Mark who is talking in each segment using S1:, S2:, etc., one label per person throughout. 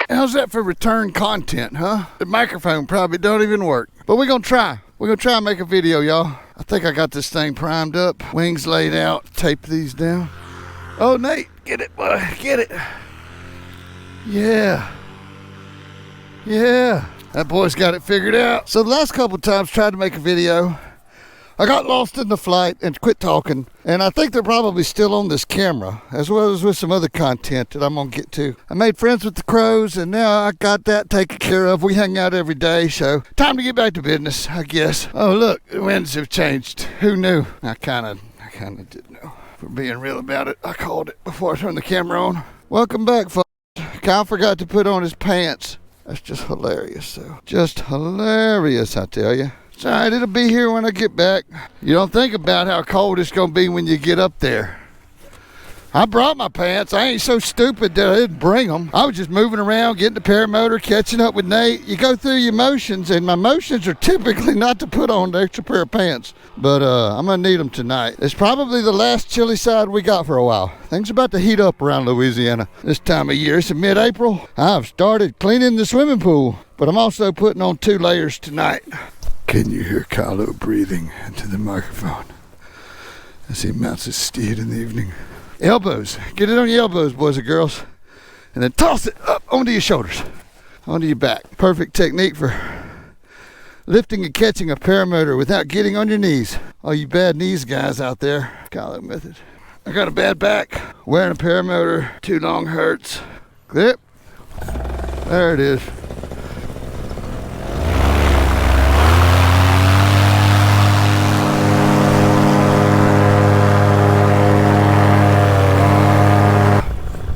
S1: How's that for return content, huh? The microphone probably don't even work. But we're gonna try. We're gonna try and make a video, y'all. I think I got this thing primed up. Wings laid out. Tape these down. Oh, Nate, get it, boy. Get it. Yeah. Yeah. That boy's got it figured out. So the last couple times tried to make a video. I got lost in the flight and quit talking. And I think they're probably still on this camera, as well as with some other content that I'm gonna get to. I made friends with the crows, and now I got that taken care of. We hang out every day, so time to get back to business, I guess. Oh, look, the winds have changed. Who knew? I kinda did know. For being real about it, I called it before I turned the camera on. Welcome back, folks. Kyle forgot to put on his pants. That's just hilarious, though. Just hilarious, I tell you. It's all right, it'll be here when I get back. You don't think about how cold it's gonna be when you get up there. I brought my pants. I ain't so stupid that I didn't bring them. I was just moving around, getting the paramotor, catching up with Nate. You go through your motions, and my motions are typically not to put on the extra pair of pants. But I'm gonna need them tonight. It's probably the last chilly side we got for a while. Things about to heat up around Louisiana this time of year. It's in mid-April. I've started cleaning the swimming pool, but I'm also putting on 2 layers tonight. Can you hear Kylo breathing into the microphone as he mounts his steed in the evening? Elbows. Get it on your elbows, boys and girls. And then toss it up onto your shoulders, onto your back. Perfect technique for lifting and catching a paramotor without getting on your knees. All you bad knees guys out there, Kylo method. I got a bad back. Wearing a paramotor too long hurts. Clip. There it is.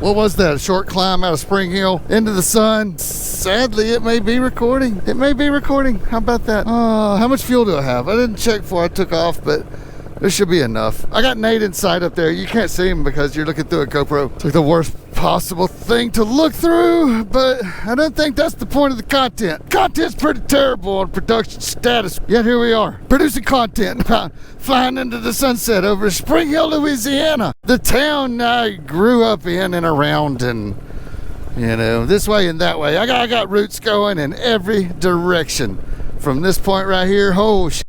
S1: What was that? A short climb out of Spring Hill into the sun. Sadly, it may be recording. It may be recording. How about that? How much fuel do I have? I didn't check before I took off, but there should be enough. I got Nate inside up there. You can't see him because you're looking through a GoPro. It's like the worst possible thing to look through, but I don't think that's the point of the content. Content's pretty terrible on production status, yet here we are, producing content about flying into the sunset over Spring Hill, Louisiana, the town I grew up in and around, and you know, this way and that way. I got roots going in every direction. From this point right here, oh shit.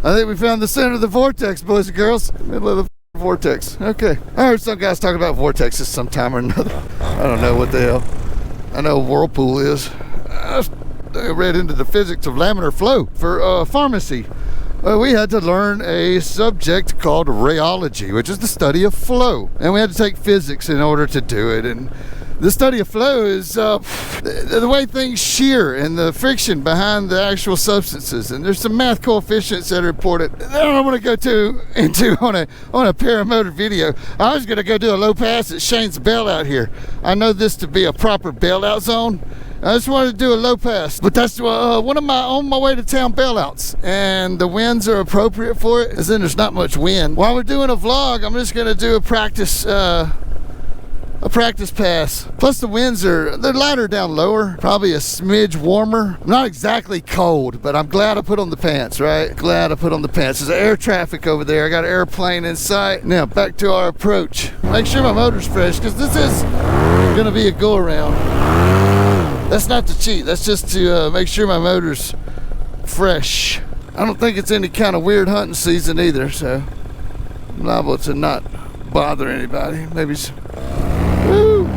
S1: I think we found the center of the vortex, boys and girls. Middle of the vortex. Okay. I heard some guys talking about vortexes sometime or another. I don't know what the hell. I know whirlpool is. I read into the physics of laminar flow for pharmacy. We had to learn a subject called rheology, which is the study of flow. And we had to take physics in order to do it. And the study of flow is the way things shear and the friction behind the actual substances. And there's some math coefficients that are important that I don't want to go into on a paramotor video. I was going to go do a low pass at Shane's bailout here. I know this to be a proper bailout zone. I just wanted to do a low pass, but that's one of my on my way to town bailouts, and the winds are appropriate for it, as in there's not much wind. While we're doing a vlog, I'm just going to do a practice pass. Plus the winds they're lighter down lower, probably a smidge warmer. I'm not exactly cold, but I'm glad I put on the pants, right? Glad I put on the pants. There's air traffic over there. I got an airplane in sight. Now back to our approach. Make sure my motor's fresh, because this is gonna be a go around. That's not to cheat, that's just to make sure my motor's fresh. I don't think it's any kind of weird hunting season either, so I'm liable to not bother anybody. Maybe it's woo!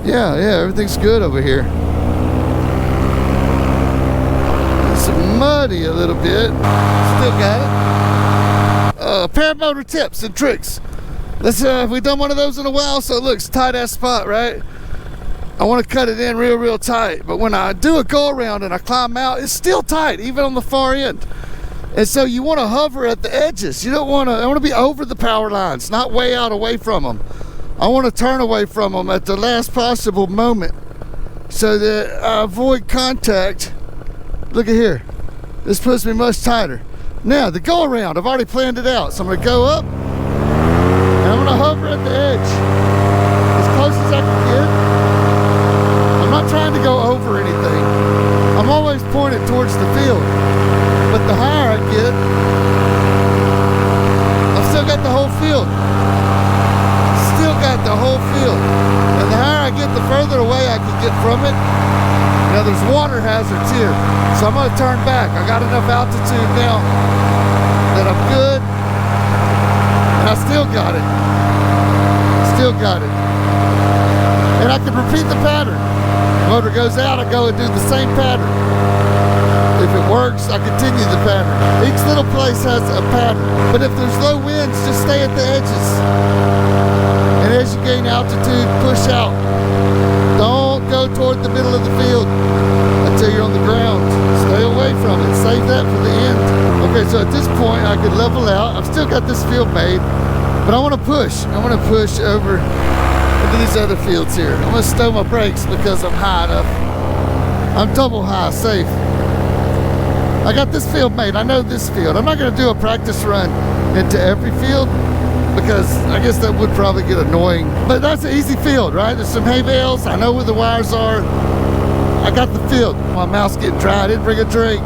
S1: Yeah, everything's good over here. It's muddy a little bit. Still got it. Paramotor tips and tricks. We've done one of those in a while, so it looks tight ass spot, right? I want to cut it in real tight, but when I do a go around and I climb out, it's still tight, even on the far end. And so you want to hover at the edges. I want to be over the power lines, not way out away from them. I want to turn away from them at the last possible moment so that I avoid contact. Look at here. This puts me much tighter. Now, the go around, I've already planned it out. So I'm going to go up and I'm going to hover at the edge as close as I can get. I'm not trying to go over anything. I'm always pointed towards the field. But the higher I get, I've still got the whole field. Still got the whole field. And the higher I get, the further away I can get from it. Now there's water hazards here, so I'm gonna turn back. I got enough altitude now that I'm good, and I still got it. Still got it. And I can repeat the pattern. Motor goes out, I go and do the same pattern. If it works, I continue the pattern. Each little place has a pattern. But if there's low winds, just stay at the edges. And as you gain altitude, push out. Don't go toward the middle of the field until you're on the ground. Stay away from it. Save that for the end. Okay, so at this point, I could level out. I've still got this field made, but I want to push. I want to push over into these other fields here. I'm going to stow my brakes because I'm high enough. I'm double high, safe. I got this field made. I know this field. I'm not going to do a practice run into every field because I guess that would probably get annoying. But that's an easy field, right? There's some hay bales. I know where the wires are. I got the field. My mouth's getting dry. I didn't bring a drink.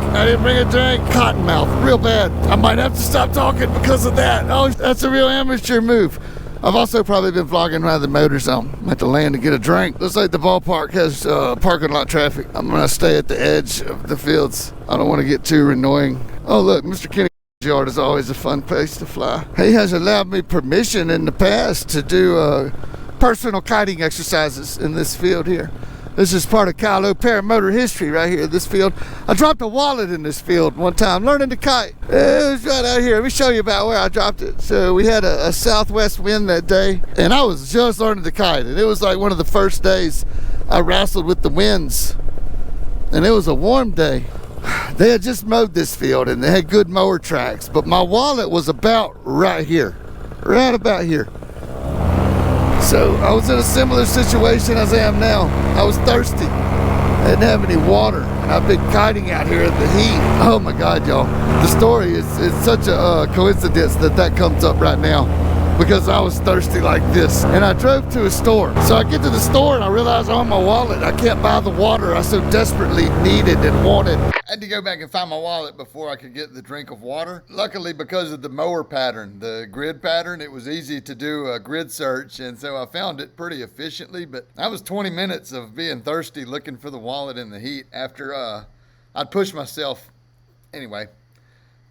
S1: Cotton mouth, real bad. I might have to stop talking because of that. Oh, that's a real amateur move. I've also probably been vlogging around the motorzone. I'm at the land to get a drink. Looks like the ballpark has parking lot traffic. I'm gonna stay at the edge of the fields. I don't want to get too annoying. Oh look, Mr. Kenny's yard is always a fun place to fly. He has allowed me permission in the past to do personal kiting exercises in this field here. This is part of Paramotor history right here, this field. I dropped a wallet in this field one time, learning to kite. It was right out here. Let me show you about where I dropped it. So we had a southwest wind that day, and I was just learning to kite. And it was like one of the first days I wrestled with the winds. And it was a warm day. They had just mowed this field, and they had good mower tracks. But my wallet was about right here, right about here. So I was in a similar situation as I am now. I was thirsty. I didn't have any water, and I've been kiting out here in the heat. Oh my God, y'all. The story is such a coincidence that comes up right now because I was thirsty like this. And I drove to a store. So I get to the store and I realize on my wallet, I can't buy the water I so desperately needed and wanted. I had to go back and find my wallet before I could get the drink of water. Luckily, because of the mower pattern, the grid pattern, it was easy to do a grid search, and so I found it pretty efficiently. But that was 20 minutes of being thirsty looking for the wallet in the heat after I'd pushed myself. Anyway,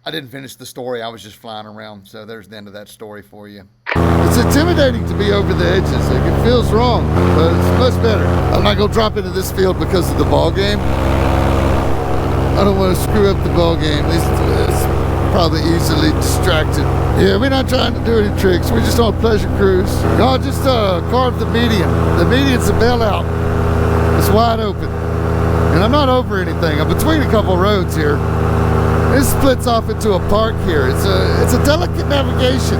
S1: I didn't finish the story. I was just flying around, so there's the end of that story for you. It's intimidating to be over the edges. It feels wrong, but it's much better. I'm not going to drop into this field because of the ball game. I don't want to screw up the ball game. It's probably easily distracted. Yeah, we're not trying to do any tricks. We're just on a pleasure cruise. Y'all just carved the median. The median's a bailout. It's wide open. And I'm not over anything. I'm between a couple roads here. This splits off into a park here. It's a delicate navigation.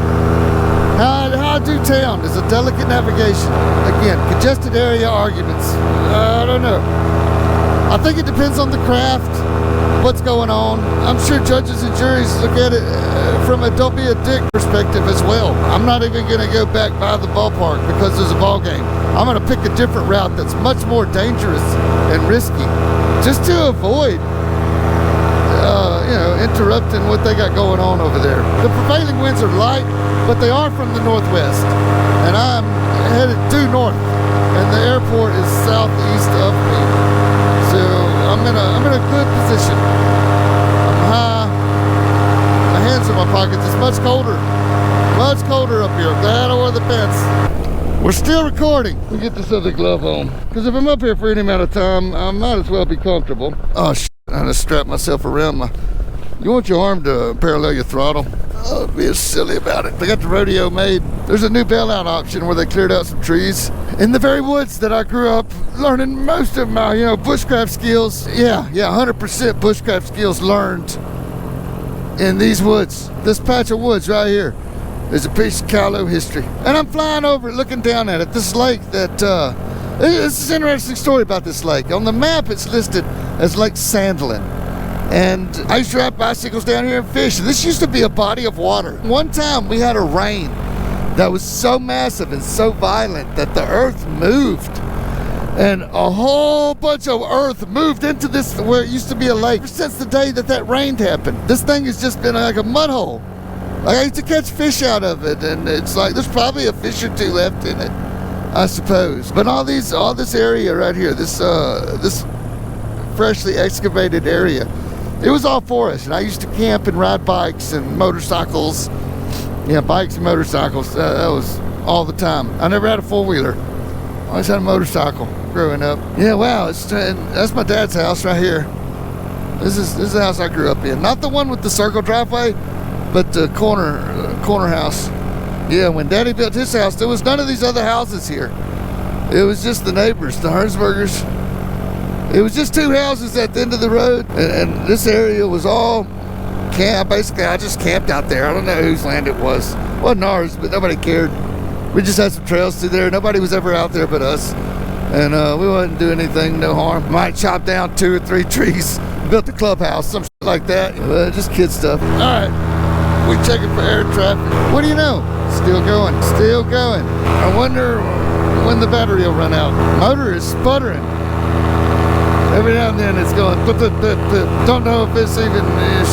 S1: How I do town is a delicate navigation. Again, congested area arguments. I don't know. I think it depends on the craft, what's going on. I'm sure judges and juries look at it from a don't be a dick perspective as well. I'm not even going to go back by the ballpark because there's a ball game. I'm going to pick a different route that's much more dangerous and risky just to avoid interrupting what they got going on over there. The prevailing winds are light, but they are from the northwest, and I'm headed due north, and the airport is southeast of me. So I'm in a good position. I'm high. My hands in my pockets. It's much colder up here. I'm glad I wore the pants. We're still recording. Let me get this other glove on, because if I'm up here for any amount of time, I might as well be comfortable. Oh shit! I just strapped myself around my. You want your arm to parallel your throttle? Oh, be silly about it. They got the rodeo made. There's a new bailout option where they cleared out some trees in the very woods that I grew up learning most of my, bushcraft skills. Yeah, 100% bushcraft skills learned in these woods. This patch of woods right here is a piece of Kylo history. And I'm flying over it, looking down at it. This lake that, this is an interesting story about this lake. On the map, it's listed as Lake Sandlin. And I used to ride bicycles down here and fish. And this used to be a body of water. One time we had a rain that was so massive and so violent that the earth moved. And a whole bunch of earth moved into this, where it used to be a lake. Since the day that rain happened, this thing has just been like a mud hole. Like I used to catch fish out of it, and it's like there's probably a fish or two left in it. I suppose. But all this area right here, this freshly excavated area, it was all forest. And I used to camp and ride bikes and motorcycles. Yeah, bikes and motorcycles. That was all the time. I never had a four-wheeler. I always had a motorcycle growing up. Yeah, wow. That's my dad's house right here. This is the house I grew up in. Not the one with the circle driveway, but the corner house. Yeah, when Daddy built his house, there was none of these other houses here. It was just the neighbors, the Hernsbergers. It was just two houses at the end of the road, and this area was all camp. Basically, I just camped out there. I don't know whose land it was. It wasn't ours, but nobody cared. We just had some trails through there. Nobody was ever out there but us. And we wouldn't do anything, no harm. Might chop down 2 or 3 trees, built a clubhouse, some shit like that. Just kid stuff. All right, we checking for air traffic. What do you know? Still going, still going. I wonder when the battery will run out. Motor is sputtering. Every now and then it's going, don't know if it's even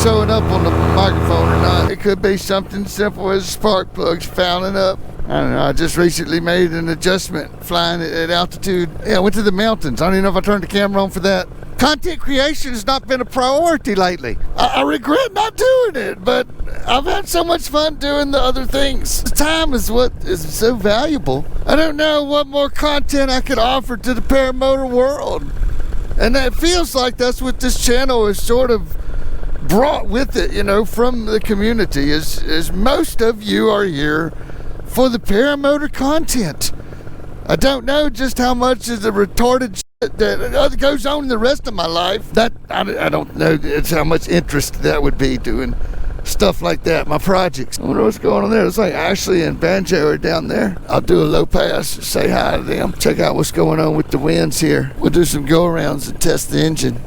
S1: showing up on the microphone or not. It could be something simple as spark plugs fouling up. I don't know, I just recently made an adjustment flying at altitude. Yeah, I went to the mountains. I don't even know if I turned the camera on for that. Content creation has not been a priority lately. I regret not doing it, but I've had so much fun doing the other things. Time is what is so valuable. I don't know what more content I could offer to the paramotor world. And it feels like that's what this channel is sort of brought with it, you know, from the community, is most of you are here for the paramotor content. I don't know just how much is the retarded shit that goes on in the rest of my life. That I don't know it's how much interest that would be doing stuff like that, my projects. I wonder what's going on there. It's like Ashley and Banjo are down there. I'll do a low pass, say hi to them, check out what's going on with the winds here. We'll do some go-arounds and test the engine.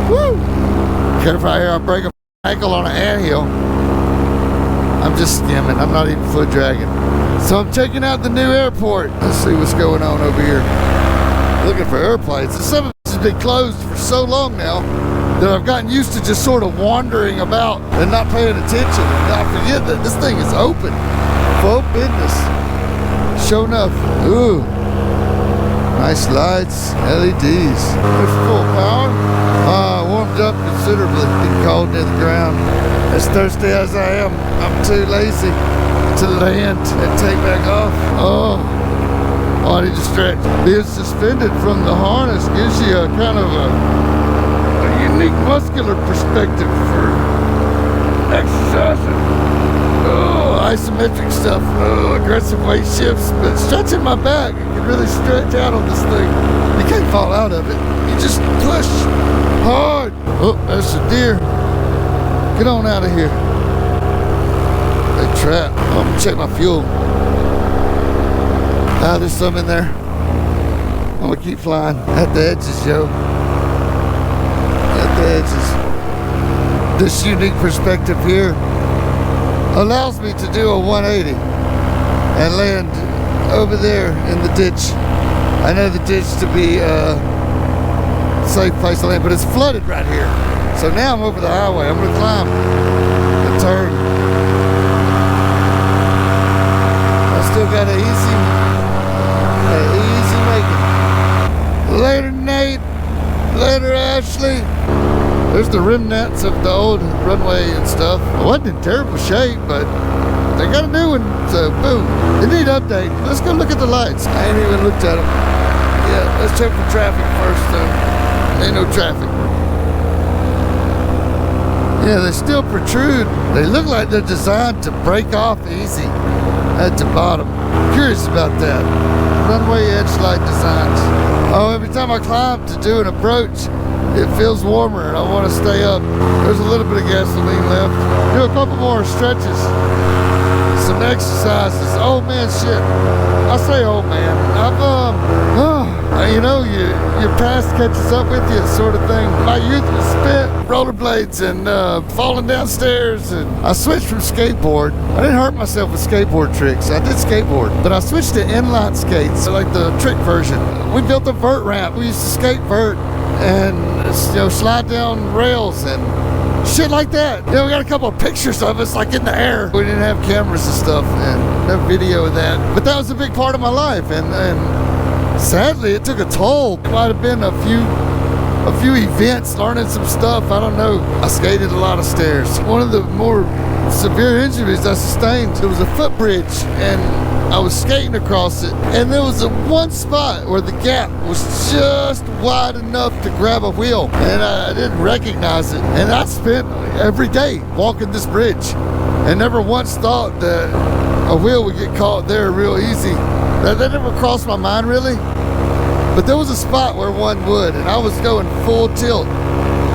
S1: Woo! Careful out here, I'll break an ankle on an anthill. I'm just skimming, I'm not even foot dragging. So I'm checking out the new airport. Let's see what's going on over here. Looking for airplanes. And some of this has been closed for so long now that I've gotten used to just sort of wandering about and not paying attention. And I forget that this thing is open. Full business. Sure enough. Ooh. Nice lights. LEDs. There's full power. Warmed up considerably. Getting cold near the ground. As thirsty as I am, I'm too lazy to land and take back off. Oh, I need to stretch. Being suspended from the harness gives you a kind of a unique muscular perspective for exercising. Oh, isometric stuff. Oh, aggressive weight shifts. But stretching my back, you can really stretch out on this thing. You can't fall out of it. You just push hard. Oh, there's a deer. Get on out of here. They trap. I'm gonna check my fuel. There's some in there. I'm gonna keep flying. At the edges, yo. At the edges. This unique perspective here allows me to do a 180 and land over there in the ditch. I know the ditch to be a safe place to land, but it's flooded right here. So now I'm over the highway. I'm gonna climb the turn. I still got an easy making. Later, Nate. Later, Ashley. There's the remnants of the old runway and stuff. It wasn't in terrible shape, but they got a new one, so boom. They need update. Let's go look at the lights. I ain't even looked at them. Yeah, let's check for traffic first, though. Ain't no traffic. Yeah, they still protrude. They look like they're designed to break off easy at the bottom. Curious about that. Runway edge light designs. Oh, every time I climb to do an approach, it feels warmer and I want to stay up. There's a little bit of gasoline left. Do a couple more stretches. Some exercises. Old man shit. I say old man. You know, your past catches up with you, sort of thing. My youth was spent rollerblades and falling downstairs, and I switched from skateboard. I didn't hurt myself with skateboard tricks. I did skateboard, but I switched to inline skates, so like the trick version. We built a vert ramp. We used to skate vert and slide down rails, and Shit like that. Yeah, we got a couple of pictures of us like in the air. We didn't have cameras and stuff and no video of that. But that was a big part of my life, and sadly it took a toll. It might have been a few events, learning some stuff. I don't know. I skated a lot of stairs. One of the more severe injuries I sustained, there was a footbridge and I was skating across it, and there was one spot where the gap was just wide enough to grab a wheel, and I didn't recognize it. And I spent every day walking this bridge and never once thought that a wheel would get caught there real easy. That never crossed my mind really. But there was a spot where one would, and I was going full tilt,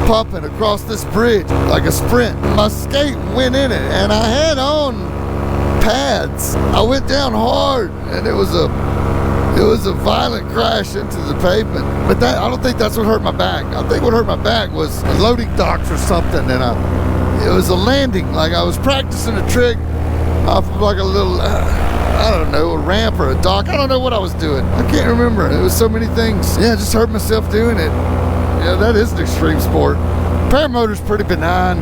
S1: pumping across this bridge like a sprint. My skate went in it, and I had on pads. I went down hard, and it was a violent crash into the pavement. But I don't think that's what hurt my back. I think what hurt my back was loading docks or something, and it was a landing. Like I was practicing a trick off of like a little, I don't know, a ramp or a dock. I don't know what I was doing. I can't remember. It was so many things. Yeah, I just hurt myself doing it. Yeah, that is an extreme sport. Paramotor's pretty benign,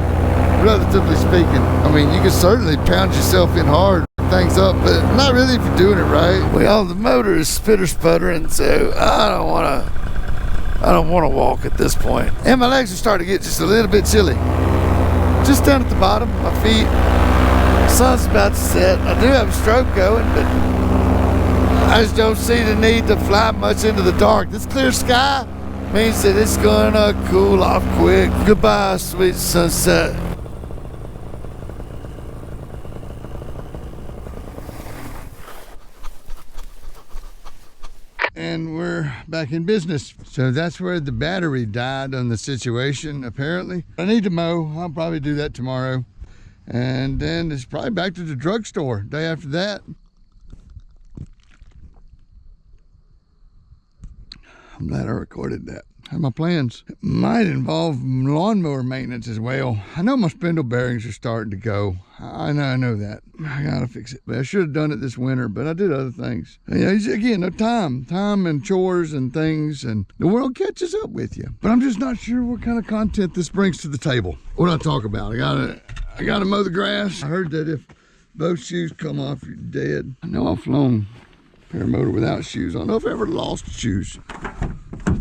S1: relatively speaking. I mean, you can certainly pound yourself in hard, things up, but not really if you're doing it right. Well, the motor is spitter sputtering, so I don't want to walk at this point. And my legs are starting to get just a little bit chilly. Just down at the bottom, my feet. The sun's about to set. I do have a stroke going, but I just don't see the need to fly much into the dark. This clear sky means that it's gonna cool off quick. Goodbye, sweet sunset. And we're back in business. So that's where the battery died on the situation, apparently. I need to mow. I'll probably do that tomorrow. And then it's probably back to the drugstore day after that. I'm glad I recorded that. I have my plans. It might involve lawnmower maintenance as well. I know my spindle bearings are starting to go. I know that. I gotta fix it. But I should have done it this winter, but I did other things. And, again, no time and chores and things, and the world catches up with you. But I'm just not sure what kind of content this brings to the table. What do I talk about? I gotta mow the grass. I heard that if both shoes come off, you're dead. I know I've flown paramotor without shoes. I don't know if I ever lost shoes.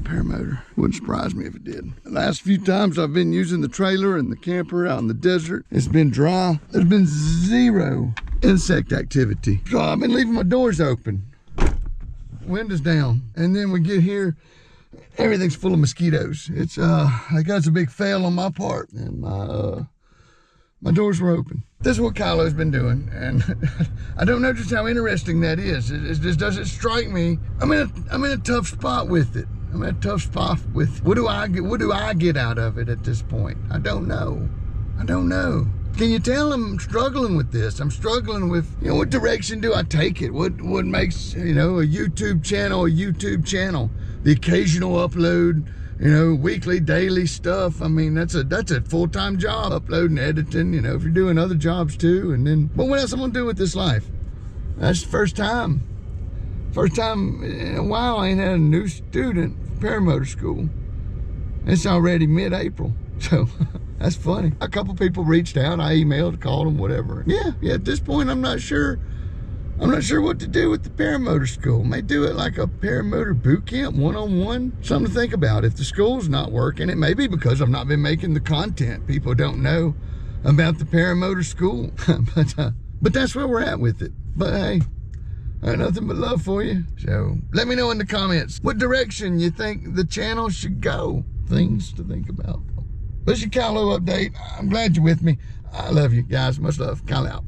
S1: Paramotor. Wouldn't surprise me if it did. The last few times I've been using the trailer and the camper out in the desert, it's been dry. There's been zero insect activity. So I've been leaving my doors open, windows down, and then we get here, everything's full of mosquitoes. It's I got a big fail on my part, and my doors were open. This is what Kylo's been doing, and I don't know just how interesting that is. It just doesn't strike me. I'm in a tough spot with it. I'm in a tough spot with what do I get out of it at this point? I don't know. Can you tell I'm struggling with this? I'm struggling with, what direction do I take it? What makes, a YouTube channel, the occasional upload, weekly, daily stuff. I mean, that's a full-time job, uploading, editing, if you're doing other jobs too. And then, but what else I'm gonna do with this life? That's the first time in a while I ain't had a new student for paramotor school. It's already mid-April, so that's funny. A couple people reached out, I emailed, called them, whatever. Yeah, at this point I'm not sure what to do with the paramotor school. May do it like a paramotor boot camp, one-on-one. Something to think about. If the school's not working, it may be because I've not been making the content. People don't know about the paramotor school. But that's where we're at with it. But hey, I have nothing but love for you. So let me know in the comments what direction you think the channel should go. Things to think about. This is your Kylo update. I'm glad you're with me. I love you guys. Much love. Kylo out.